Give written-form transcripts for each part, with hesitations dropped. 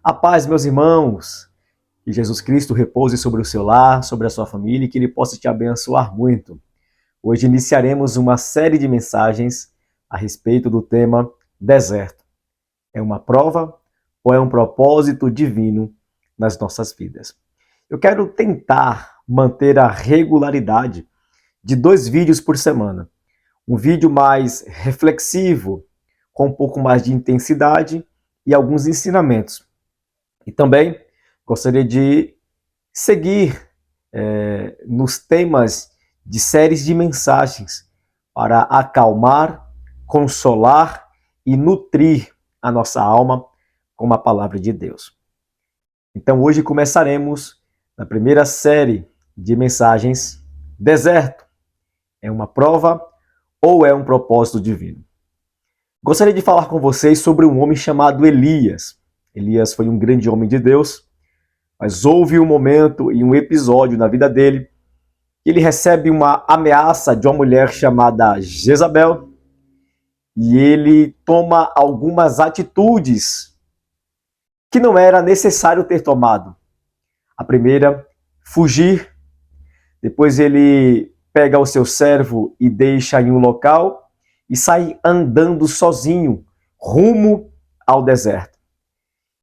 A paz, meus irmãos, que Jesus Cristo repouse sobre o seu lar, sobre a sua família e que Ele possa te abençoar muito. Hoje iniciaremos uma série de mensagens a respeito do tema deserto. É uma prova ou é um propósito divino nas nossas vidas? Eu quero tentar manter a regularidade de 2 vídeos por semana. Um vídeo mais reflexivo, com um pouco mais de intensidade e alguns ensinamentos. E também gostaria de seguir nos temas de séries de mensagens para acalmar, consolar e nutrir a nossa alma com a palavra de Deus. Então hoje começaremos na primeira série de mensagens: deserto é uma prova ou é um propósito divino? Gostaria de falar com vocês sobre um homem chamado Elias. Elias foi um grande homem de Deus, mas houve um momento e um episódio na vida dele que ele recebe uma ameaça de uma mulher chamada Jezabel e ele toma algumas atitudes que não era necessário ter tomado. A primeira, fugir. Depois ele pega o seu servo e deixa em um local e sai andando sozinho rumo ao deserto.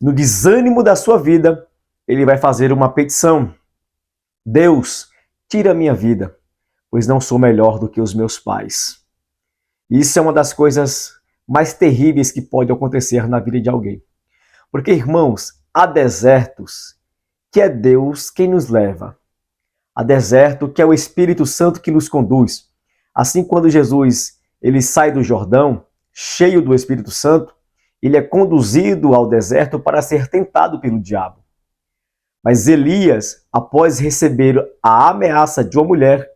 No desânimo da sua vida, ele vai fazer uma petição: Deus, tira a minha vida, pois não sou melhor do que os meus pais. Isso é uma das coisas mais terríveis que pode acontecer na vida de alguém. Porque, irmãos, há desertos que é Deus quem nos leva. Há deserto que é o Espírito Santo que nos conduz. Assim, quando Jesus ele sai do Jordão, cheio do Espírito Santo, ele é conduzido ao deserto para ser tentado pelo diabo. Mas Elias, após receber a ameaça de uma mulher,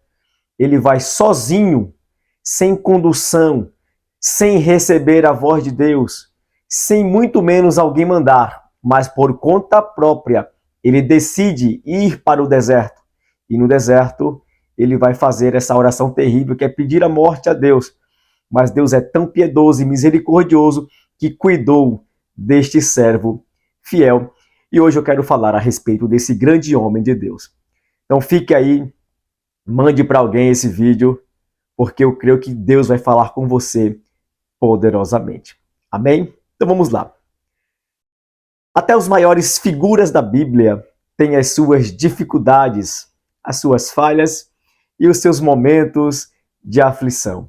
ele vai sozinho, sem condução, sem receber a voz de Deus, sem muito menos alguém mandar, mas por conta própria, ele decide ir para o deserto. E no deserto, ele vai fazer essa oração terrível, que é pedir a morte a Deus. Mas Deus é tão piedoso e misericordioso que cuidou deste servo fiel. E hoje eu quero falar a respeito desse grande homem de Deus. Então fique aí, mande para alguém esse vídeo, porque eu creio que Deus vai falar com você poderosamente. Amém? Então vamos lá. Até os maiores figuras da Bíblia têm as suas dificuldades, as suas falhas e os seus momentos de aflição.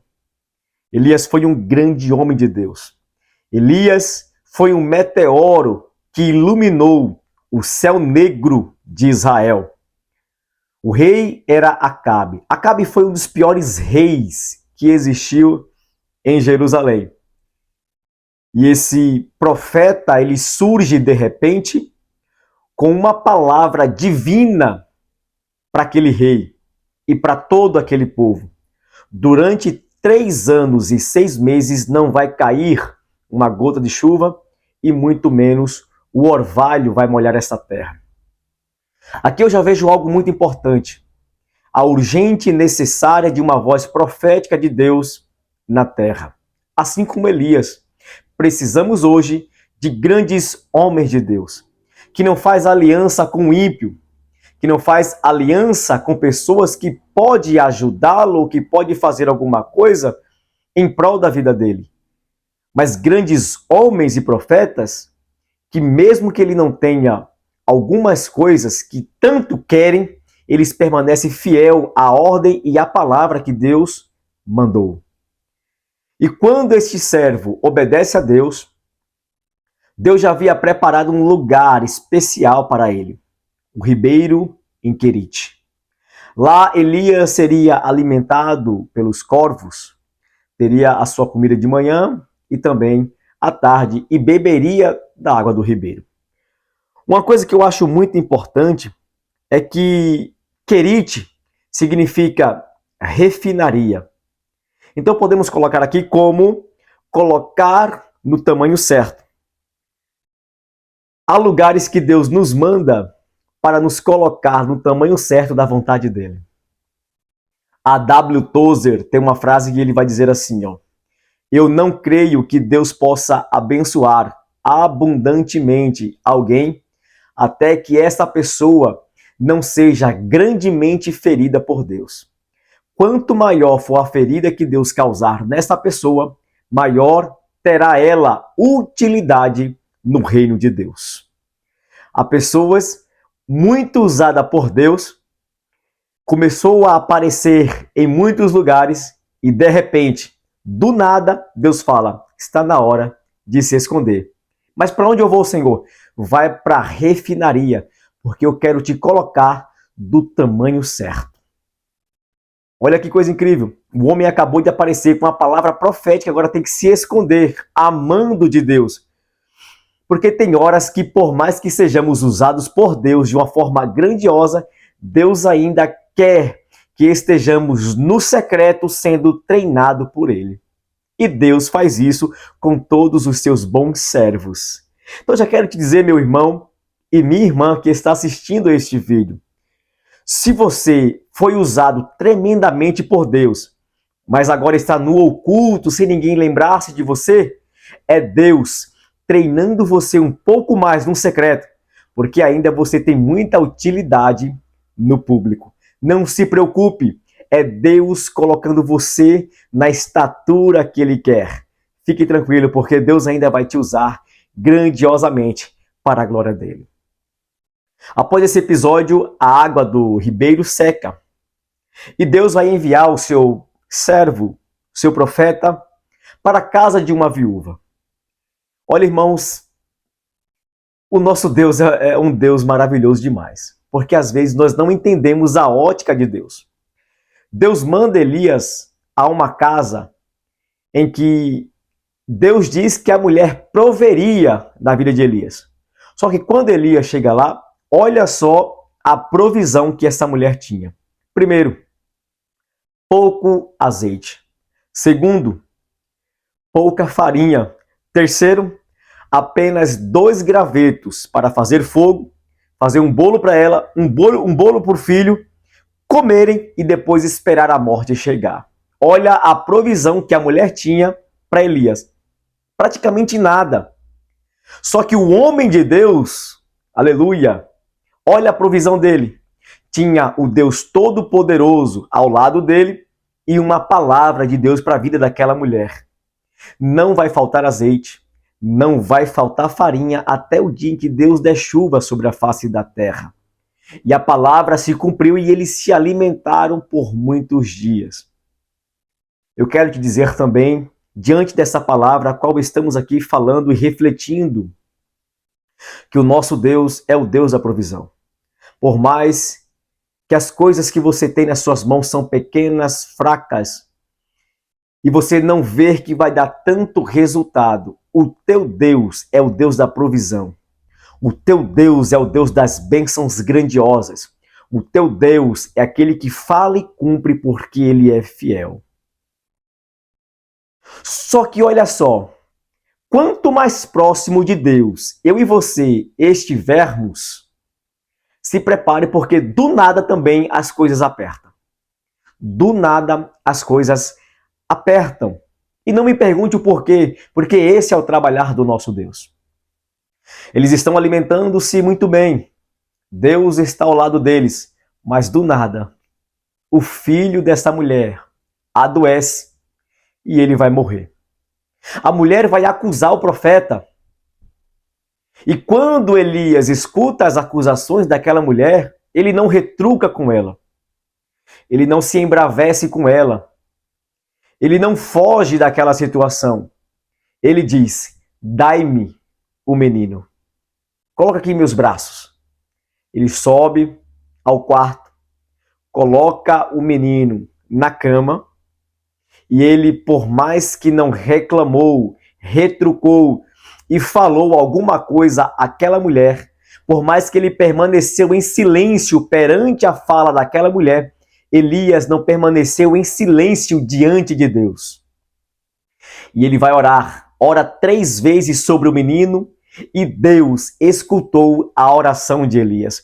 Elias foi um grande homem de Deus. Elias foi um meteoro que iluminou o céu negro de Israel. O rei era Acabe. Acabe foi um dos piores reis que existiu em Jerusalém. E esse profeta, ele surge de repente com uma palavra divina para aquele rei e para todo aquele povo. Durante 3 anos e 6 meses não vai cair uma gota de chuva e muito menos o orvalho vai molhar essa terra. Aqui eu já vejo algo muito importante: a urgente e necessária de uma voz profética de Deus na terra. Assim como Elias, precisamos hoje de grandes homens de Deus, que não faz aliança com o ímpio, que não faz aliança com pessoas que pode ajudá-lo ou que pode fazer alguma coisa em prol da vida dele. Mas grandes homens e profetas que, mesmo que ele não tenha algumas coisas que tanto querem, eles permanecem fiel à ordem e à palavra que Deus mandou. E quando este servo obedece a Deus, Deus já havia preparado um lugar especial para ele, o ribeiro em Querite. Lá Elias seria alimentado pelos corvos, teria a sua comida de manhã e também à tarde e beberia da água do ribeiro. Uma coisa que eu acho muito importante é que Querite significa refinaria. Então podemos colocar aqui como colocar no tamanho certo. Há lugares que Deus nos manda para nos colocar no tamanho certo da vontade dele. A W. Tozer tem uma frase que ele vai dizer assim, ó: eu não creio que Deus possa abençoar abundantemente alguém, até que essa pessoa não seja grandemente ferida por Deus. Quanto maior for a ferida que Deus causar nessa pessoa, maior terá ela utilidade no reino de Deus. Há pessoas muito usadas por Deus, começou a aparecer em muitos lugares e de repente, do nada, Deus fala, está na hora de se esconder. Mas para onde eu vou, Senhor? Vai para a refinaria, porque eu quero te colocar do tamanho certo. Olha que coisa incrível. O homem acabou de aparecer com a palavra profética, agora tem que se esconder, amando de Deus. Porque tem horas que, por mais que sejamos usados por Deus de uma forma grandiosa, Deus ainda quer que estejamos no secreto sendo treinado por Ele. E Deus faz isso com todos os seus bons servos. Então já quero te dizer, meu irmão e minha irmã que está assistindo a este vídeo, se você foi usado tremendamente por Deus, mas agora está no oculto, sem ninguém lembrar-se de você, é Deus treinando você um pouco mais no secreto, porque ainda você tem muita utilidade no público. Não se preocupe, é Deus colocando você na estatura que Ele quer. Fique tranquilo, porque Deus ainda vai te usar grandiosamente para a glória dEle. Após esse episódio, a água do ribeiro seca. E Deus vai enviar o seu servo, seu profeta, para a casa de uma viúva. Olha, irmãos, o nosso Deus é um Deus maravilhoso demais. Porque às vezes nós não entendemos a ótica de Deus. Deus manda Elias a uma casa em que Deus diz que a mulher proveria na vida de Elias. Só que quando Elias chega lá, olha só a provisão que essa mulher tinha. Primeiro, pouco azeite. Segundo, pouca farinha. Terceiro, apenas 2 gravetos para fazer fogo, fazer um bolo para ela, um bolo por filho, comerem e depois esperar a morte chegar. Olha a provisão que a mulher tinha para Elias. Praticamente nada. Só que o homem de Deus, aleluia, olha a provisão dele. Tinha o Deus Todo-Poderoso ao lado dele e uma palavra de Deus para a vida daquela mulher. Não vai faltar azeite, não vai faltar farinha até o dia em que Deus der chuva sobre a face da terra. E a palavra se cumpriu e eles se alimentaram por muitos dias. Eu quero te dizer também, diante dessa palavra a qual estamos aqui falando e refletindo, que o nosso Deus é o Deus da provisão. Por mais que as coisas que você tem nas suas mãos são pequenas, fracas, e você não ver que vai dar tanto resultado, o teu Deus é o Deus da provisão. O teu Deus é o Deus das bênçãos grandiosas. O teu Deus é aquele que fala e cumpre porque Ele é fiel. Só que olha só, quanto mais próximo de Deus eu e você estivermos, se prepare porque do nada também as coisas apertam. Do nada as coisas apertam. E não me pergunte o porquê, porque esse é o trabalhar do nosso Deus. Eles estão alimentando-se muito bem. Deus está ao lado deles. Mas do nada, o filho dessa mulher adoece e ele vai morrer. A mulher vai acusar o profeta. E quando Elias escuta as acusações daquela mulher, ele não retruca com ela. Ele não se embravece com ela. Ele não foge daquela situação. Ele diz, dai-me o menino. Coloca aqui em meus braços. Ele sobe ao quarto, coloca o menino na cama e ele, por mais que não reclamou, retrucou e falou alguma coisa àquela mulher, por mais que ele permaneceu em silêncio perante a fala daquela mulher, Elias não permaneceu em silêncio diante de Deus. E ele vai orar, ora 3 vezes sobre o menino, e Deus escutou a oração de Elias.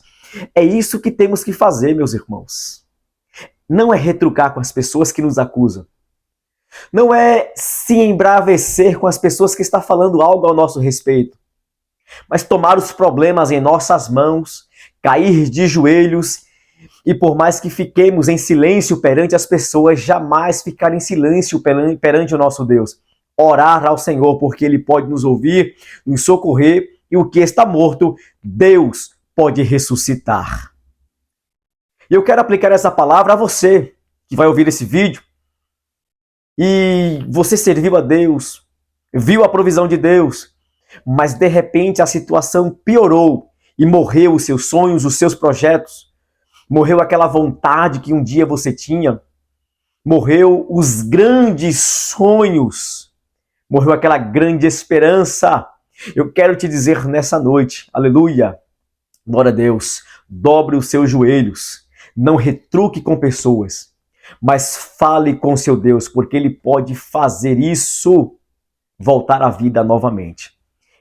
É isso que temos que fazer, meus irmãos. Não é retrucar com as pessoas que nos acusam. Não é se embravecer com as pessoas que estão falando algo ao nosso respeito. mas tomar os problemas em nossas mãos, cair de joelhos e por mais que fiquemos em silêncio perante as pessoas, jamais ficar em silêncio perante o nosso Deus. Orar ao Senhor, porque Ele pode nos ouvir, nos socorrer, e o que está morto, Deus pode ressuscitar. E eu quero aplicar essa palavra a você, que vai ouvir esse vídeo, e você serviu a Deus, viu a provisão de Deus, mas de repente a situação piorou e morreu os seus sonhos, os seus projetos, morreu aquela vontade que um dia você tinha, morreu os grandes sonhos, morreu aquela grande esperança. Eu quero te dizer nessa noite, aleluia, glória a Deus, dobre os seus joelhos, não retruque com pessoas, mas fale com seu Deus, porque Ele pode fazer isso voltar à vida novamente.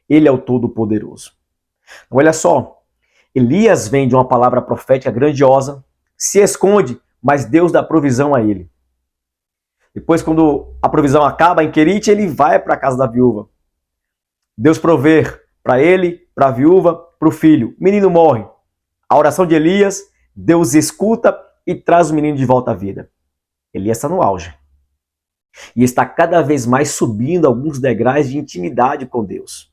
Ele é o Todo-Poderoso. Então, olha só, Elias vem de uma palavra profética grandiosa, se esconde, mas Deus dá provisão a ele. Depois, quando a provisão acaba em Querite, ele vai para a casa da viúva. Deus provê para ele, para a viúva, para o filho. O menino morre. A oração de Elias, Deus escuta e traz o menino de volta à vida. Elias está no auge. E está cada vez mais subindo alguns degraus de intimidade com Deus.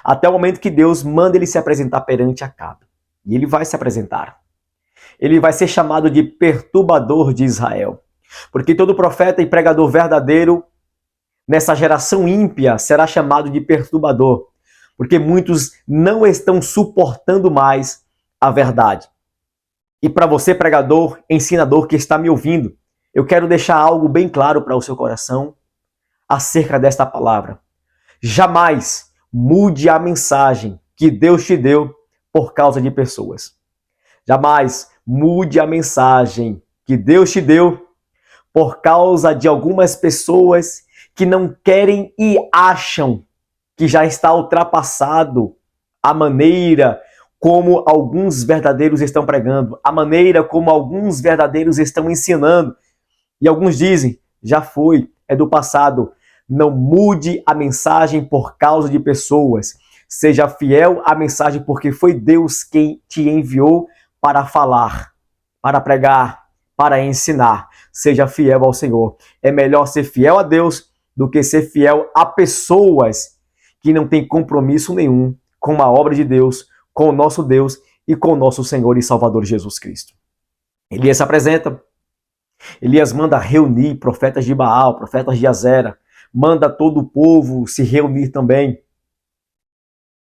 Até o momento que Deus manda ele se apresentar perante Acabe. E ele vai se apresentar. Ele vai ser chamado de perturbador de Israel. Porque todo profeta e pregador verdadeiro nessa geração ímpia será chamado de perturbador. Porque muitos não estão suportando mais a verdade. E para você, pregador, ensinador que está me ouvindo, eu quero deixar algo bem claro para o seu coração acerca desta palavra. Jamais mude a mensagem que Deus te deu por causa de pessoas. Jamais mude a mensagem que Deus te deu por causa de algumas pessoas que não querem e acham que já está ultrapassado a maneira como alguns verdadeiros estão pregando, a maneira como alguns verdadeiros estão ensinando. E alguns dizem, já foi, é do passado. Não mude a mensagem por causa de pessoas. Seja fiel à mensagem, porque foi Deus quem te enviou para falar, para pregar, para ensinar. Seja fiel ao Senhor. É melhor ser fiel a Deus do que ser fiel a pessoas que não têm compromisso nenhum com a obra de Deus, com o nosso Deus e com o nosso Senhor e Salvador Jesus Cristo. Elias se apresenta. Elias manda reunir profetas de Baal, profetas de Azera. Manda todo o povo se reunir também.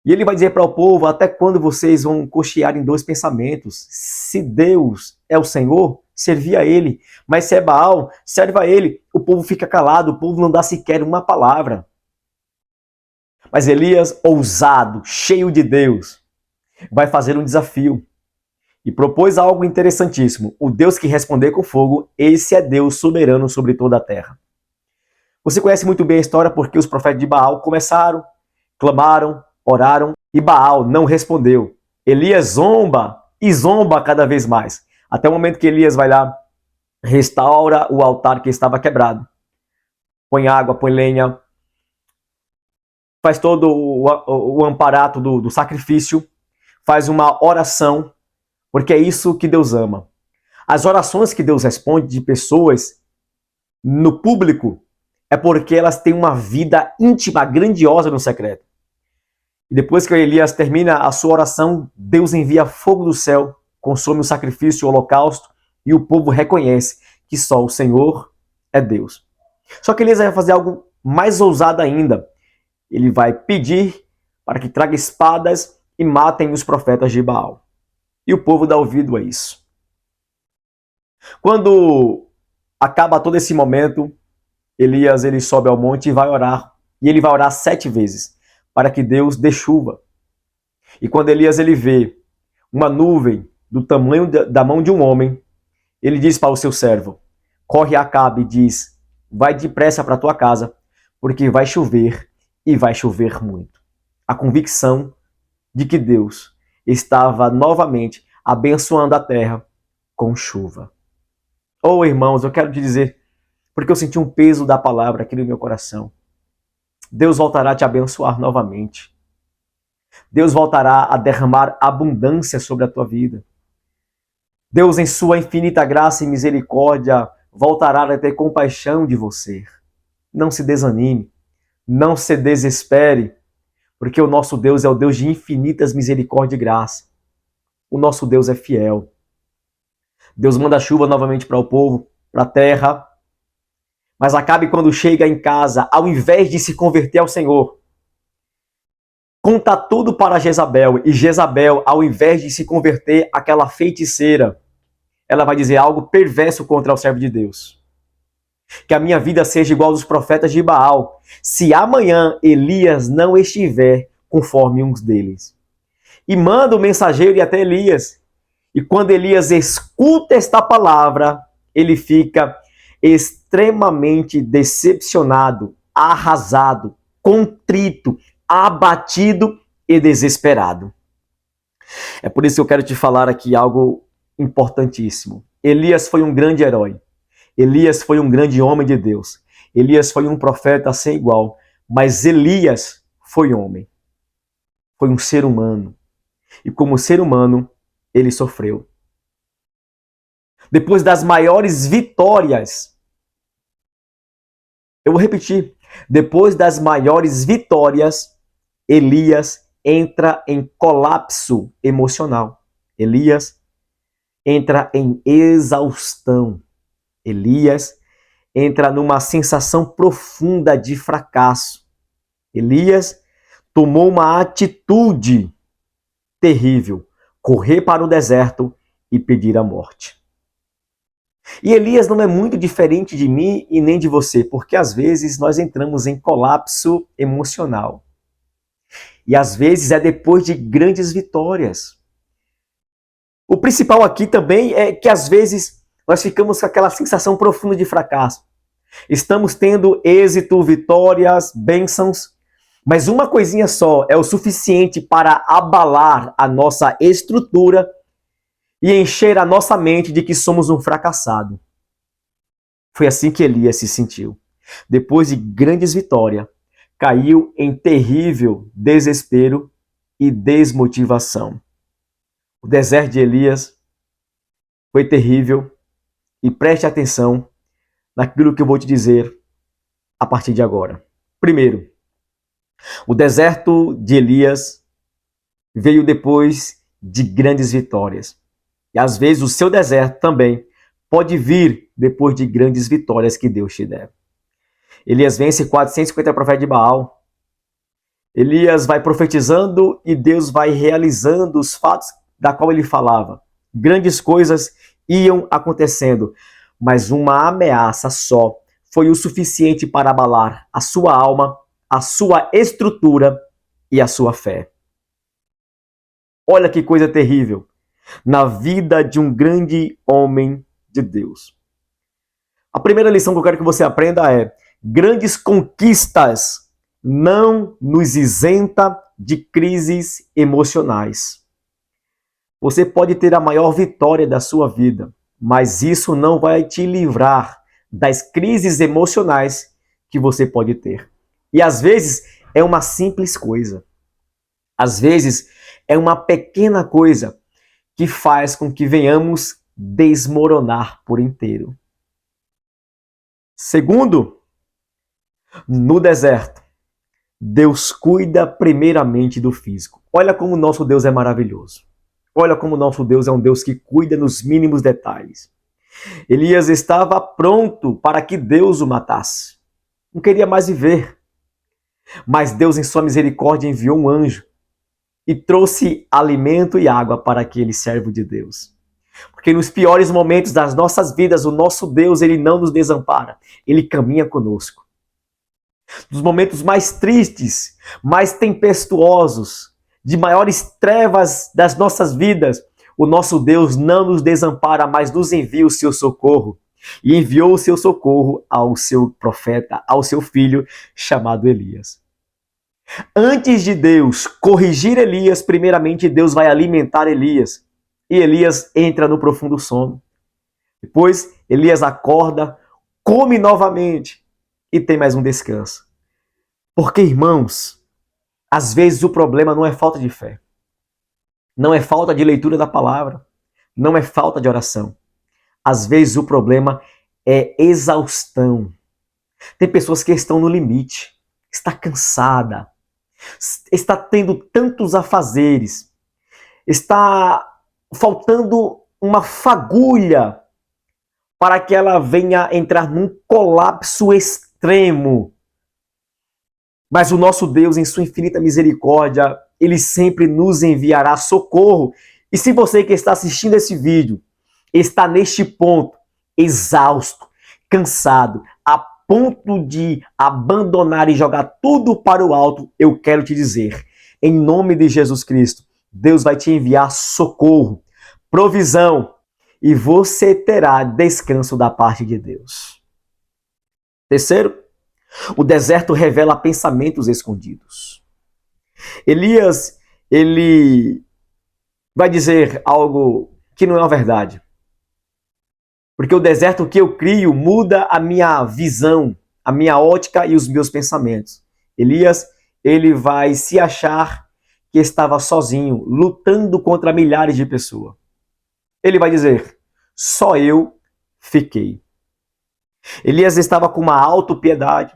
E ele vai dizer para o povo, até quando vocês vão cochear em dois pensamentos? Se Deus é o Senhor, servi a Ele. Mas se é Baal, serve a Ele. O povo fica calado, o povo não dá sequer uma palavra. Mas Elias, ousado, cheio de Deus, vai fazer um desafio. E propôs algo interessantíssimo. O Deus que responder com fogo, esse é Deus soberano sobre toda a terra. Você conhece muito bem a história porque os profetas de Baal começaram, clamaram, oraram e Baal não respondeu. Elias zomba e zomba cada vez mais. Até o momento que Elias vai lá, restaura o altar que estava quebrado. Põe água, põe lenha, faz todo o amparato do sacrifício, faz uma oração, porque é isso que Deus ama. As orações que Deus responde de pessoas no público é porque elas têm uma vida íntima, grandiosa no secreto. E depois que Elias termina a sua oração, Deus envia fogo do céu, consome o sacrifício, o holocausto, e o povo reconhece que só o Senhor é Deus. Só que Elias vai fazer algo mais ousado ainda. Ele vai pedir para que traga espadas e matem os profetas de Baal. E o povo dá ouvido a isso. Quando acaba todo esse momento, Elias ele sobe ao monte e vai orar. E ele vai orar 7 vezes para que Deus dê chuva. E quando Elias ele vê uma nuvem do tamanho da mão de um homem, ele diz para o seu servo, corre a Acabe e diz, vai depressa para tua casa, porque vai chover e vai chover muito. A convicção de que Deus estava novamente abençoando a terra com chuva. Oh, irmãos, eu quero te dizer, porque eu senti um peso da palavra aqui no meu coração. Deus voltará a te abençoar novamente. Deus voltará a derramar abundância sobre a tua vida. Deus, em sua infinita graça e misericórdia, voltará a ter compaixão de você. Não se desanime, não se desespere, porque o nosso Deus é o Deus de infinitas misericórdias e graça. O nosso Deus é fiel. Deus manda chuva novamente para o povo, para a terra, mas Acabe, quando chega em casa, ao invés de se converter ao Senhor, conta tudo para Jezabel, e Jezabel, ao invés de se converter àquela feiticeira, ela vai dizer algo perverso contra o servo de Deus. Que a minha vida seja igual aos profetas de Baal, se amanhã Elias não estiver conforme uns deles. E manda o mensageiro ir até Elias. E quando Elias escuta esta palavra, ele fica extremamente decepcionado, arrasado, contrito, abatido e desesperado. É por isso que eu quero te falar aqui algo importantíssimo. Elias foi um grande herói. Elias foi um grande homem de Deus. Elias foi um profeta sem igual. Mas Elias foi homem. Foi um ser humano. E como ser humano, ele sofreu. Depois das maiores vitórias, eu vou repetir, depois das maiores vitórias, Elias entra em colapso emocional. Elias entra em exaustão. Elias entra numa sensação profunda de fracasso. Elias tomou uma atitude terrível, correr para o deserto e pedir a morte. E Elias não é muito diferente de mim e nem de você, porque às vezes nós entramos em colapso emocional. E às vezes é depois de grandes vitórias. O principal aqui também é que às vezes nós ficamos com aquela sensação profunda de fracasso. Estamos tendo êxito, vitórias, bênçãos, mas uma coisinha só é o suficiente para abalar a nossa estrutura e encher a nossa mente de que somos um fracassado. Foi assim que Elias se sentiu. Depois de grandes vitórias, caiu em terrível desespero e desmotivação. O deserto de Elias foi terrível e preste atenção naquilo que eu vou te dizer a partir de agora. Primeiro, o deserto de Elias veio depois de grandes vitórias. E às vezes o seu deserto também pode vir depois de grandes vitórias que Deus te der. Elias vence 450 profetas de Baal. Elias vai profetizando e Deus vai realizando os fatos da qual ele falava. Grandes coisas iam acontecendo, mas uma ameaça só foi o suficiente para abalar a sua alma, a sua estrutura e a sua fé. Olha que coisa terrível na vida de um grande homem de Deus. A primeira lição que eu quero que você aprenda é: grandes conquistas não nos isenta de crises emocionais. Você pode ter a maior vitória da sua vida, mas isso não vai te livrar das crises emocionais que você pode ter. E às vezes é uma simples coisa. Às vezes é uma pequena coisa que faz com que venhamos desmoronar por inteiro. Segundo, no deserto, Deus cuida primeiramente do físico. Olha como o nosso Deus é maravilhoso. Olha como o nosso Deus é um Deus que cuida nos mínimos detalhes. Elias estava pronto para que Deus o matasse. Não queria mais viver. Mas Deus, em sua misericórdia, enviou um anjo e trouxe alimento e água para aquele servo de Deus. Porque nos piores momentos das nossas vidas, o nosso Deus, ele não nos desampara. Ele caminha conosco. Nos momentos mais tristes, mais tempestuosos, de maiores trevas das nossas vidas, o nosso Deus não nos desampara, mas nos envia o seu socorro. E enviou o seu socorro ao seu profeta, ao seu filho, chamado Elias. Antes de Deus corrigir Elias, primeiramente Deus vai alimentar Elias. E Elias entra no profundo sono. Depois, Elias acorda, come novamente e tem mais um descanso. Porque, irmãos, Às vezes o problema não é falta de fé, não é falta de leitura da palavra, não é falta de oração. Às vezes o problema é exaustão. Tem pessoas que estão no limite, está cansada, está tendo tantos afazeres, está faltando uma fagulha para que ela venha entrar num colapso extremo. Mas o nosso Deus, em sua infinita misericórdia, ele sempre nos enviará socorro. E se você que está assistindo esse vídeo está neste ponto, exausto, cansado, a ponto de abandonar e jogar tudo para o alto, eu quero te dizer, em nome de Jesus Cristo, Deus vai te enviar socorro, provisão, e você terá descanso da parte de Deus. Terceiro, o deserto revela pensamentos escondidos. Elias, ele vai dizer algo que não é uma verdade. Porque o deserto que eu crio muda a minha visão, a minha ótica e os meus pensamentos. Elias, ele vai se achar que estava sozinho, lutando contra milhares de pessoas. Ele vai dizer, só eu fiquei. Elias estava com uma autopiedade.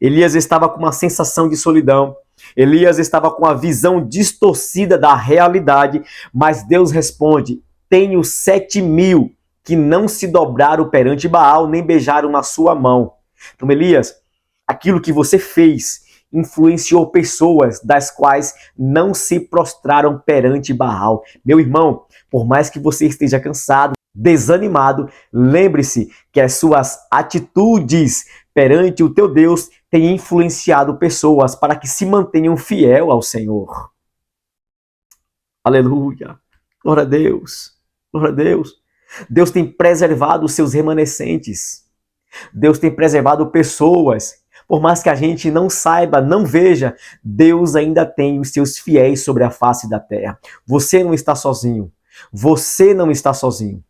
Elias estava com uma sensação de solidão. Elias estava com a visão distorcida da realidade. Mas Deus responde, tenho 7.000 que não se dobraram perante Baal, nem beijaram na sua mão. Então, Elias, aquilo que você fez influenciou pessoas das quais não se prostraram perante Baal. Meu irmão, por mais que você esteja cansado, desanimado, lembre-se que as suas atitudes perante o teu Deus têm influenciado pessoas para que se mantenham fiel ao Senhor. Aleluia! Glória a Deus! Glória a Deus! Deus tem preservado os seus remanescentes. Deus tem preservado pessoas. Por mais que a gente não saiba, não veja, Deus ainda tem os seus fiéis sobre a face da terra. Você não está sozinho. Você não está sozinho.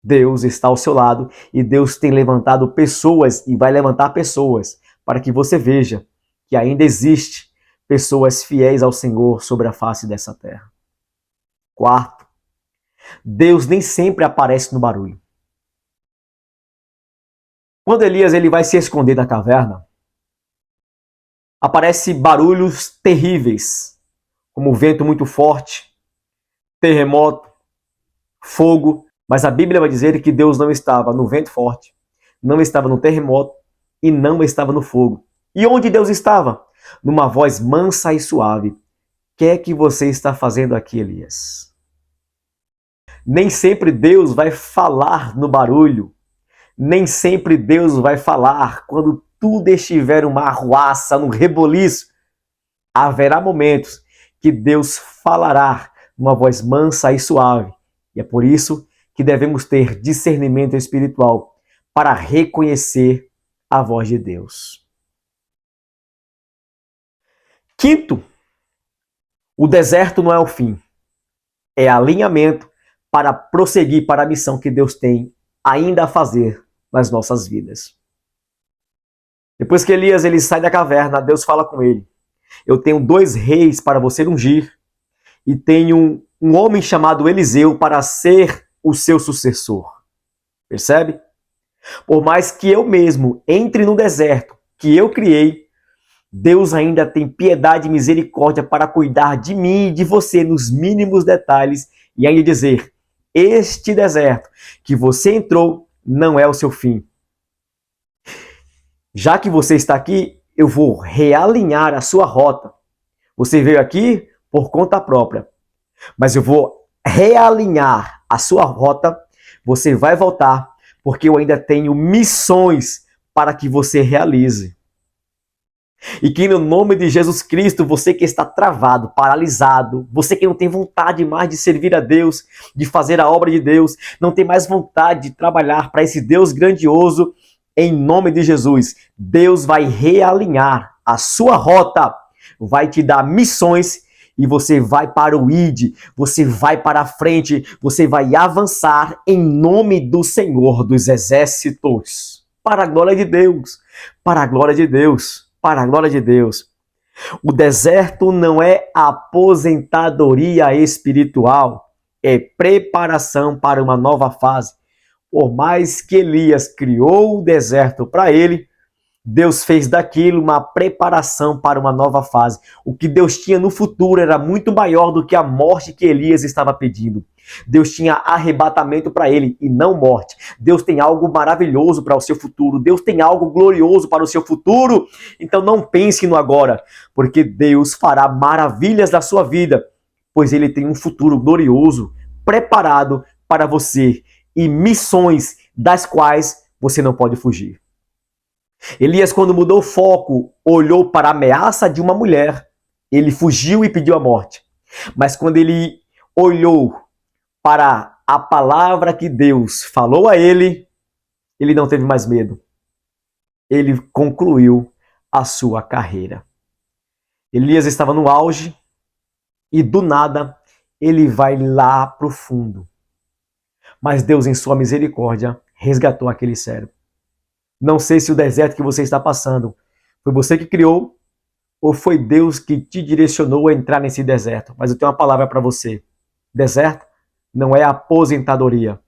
Deus está ao seu lado e Deus tem levantado pessoas e vai levantar pessoas para que você veja que ainda existe pessoas fiéis ao Senhor sobre a face dessa terra. Quarto, Deus nem sempre aparece no barulho. Quando Elias ele vai se esconder na caverna, aparecem barulhos terríveis, como vento muito forte, terremoto, fogo, mas a Bíblia vai dizer que Deus não estava no vento forte, não estava no terremoto e não estava no fogo. E onde Deus estava? Numa voz mansa e suave. O que é que você está fazendo aqui, Elias? Nem sempre Deus vai falar no barulho. Nem sempre Deus vai falar quando tudo estiver uma arruaça, num reboliço. Haverá momentos que Deus falará numa voz mansa e suave. E é por isso que devemos ter discernimento espiritual para reconhecer a voz de Deus. Quinto, o deserto não é o fim. É alinhamento para prosseguir para a missão que Deus tem ainda a fazer nas nossas vidas. Depois que Elias ele sai da caverna, Deus fala com ele. Eu tenho 2 reis para você ungir e tenho um homem chamado Eliseu para ser o seu sucessor. Percebe? Por mais que eu mesmo entre no deserto que eu criei, Deus ainda tem piedade e misericórdia para cuidar de mim e de você nos mínimos detalhes e ainda dizer, este deserto que você entrou não é o seu fim. Já que você está aqui, eu vou realinhar a sua rota. Você veio aqui por conta própria, mas eu vou realinhar a sua rota. Você vai voltar, porque eu ainda tenho missões para que você realize. E que no nome de Jesus Cristo, você que está travado, paralisado, você que não tem vontade mais de servir a Deus, de fazer a obra de Deus, não tem mais vontade de trabalhar para esse Deus grandioso, em nome de Jesus, Deus vai realinhar a sua rota, vai te dar missões e você vai para o ID, você vai para a frente, você vai avançar em nome do Senhor dos Exércitos. Para a glória de Deus, para a glória de Deus, para a glória de Deus. O deserto não é aposentadoria espiritual, é preparação para uma nova fase. Por mais que Elias criou o deserto para ele, Deus fez daquilo uma preparação para uma nova fase. O que Deus tinha no futuro era muito maior do que a morte que Elias estava pedindo. Deus tinha arrebatamento para ele e não morte. Deus tem algo maravilhoso para o seu futuro. Deus tem algo glorioso para o seu futuro. Então não pense no agora, porque Deus fará maravilhas na sua vida, pois Ele tem um futuro glorioso preparado para você e missões das quais você não pode fugir. Elias, quando mudou o foco, olhou para a ameaça de uma mulher, ele fugiu e pediu a morte. Mas quando ele olhou para a palavra que Deus falou a ele, ele não teve mais medo. Ele concluiu a sua carreira. Elias estava no auge e do nada ele vai lá para o fundo. Mas Deus, em sua misericórdia, resgatou aquele servo. Não sei se o deserto que você está passando foi você que criou ou foi Deus que te direcionou a entrar nesse deserto. Mas eu tenho uma palavra para você. Deserto não é aposentadoria.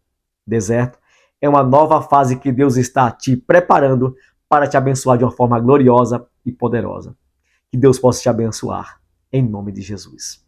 Deserto é uma nova fase que Deus está te preparando para te abençoar de uma forma gloriosa e poderosa. Que Deus possa te abençoar. Em nome de Jesus.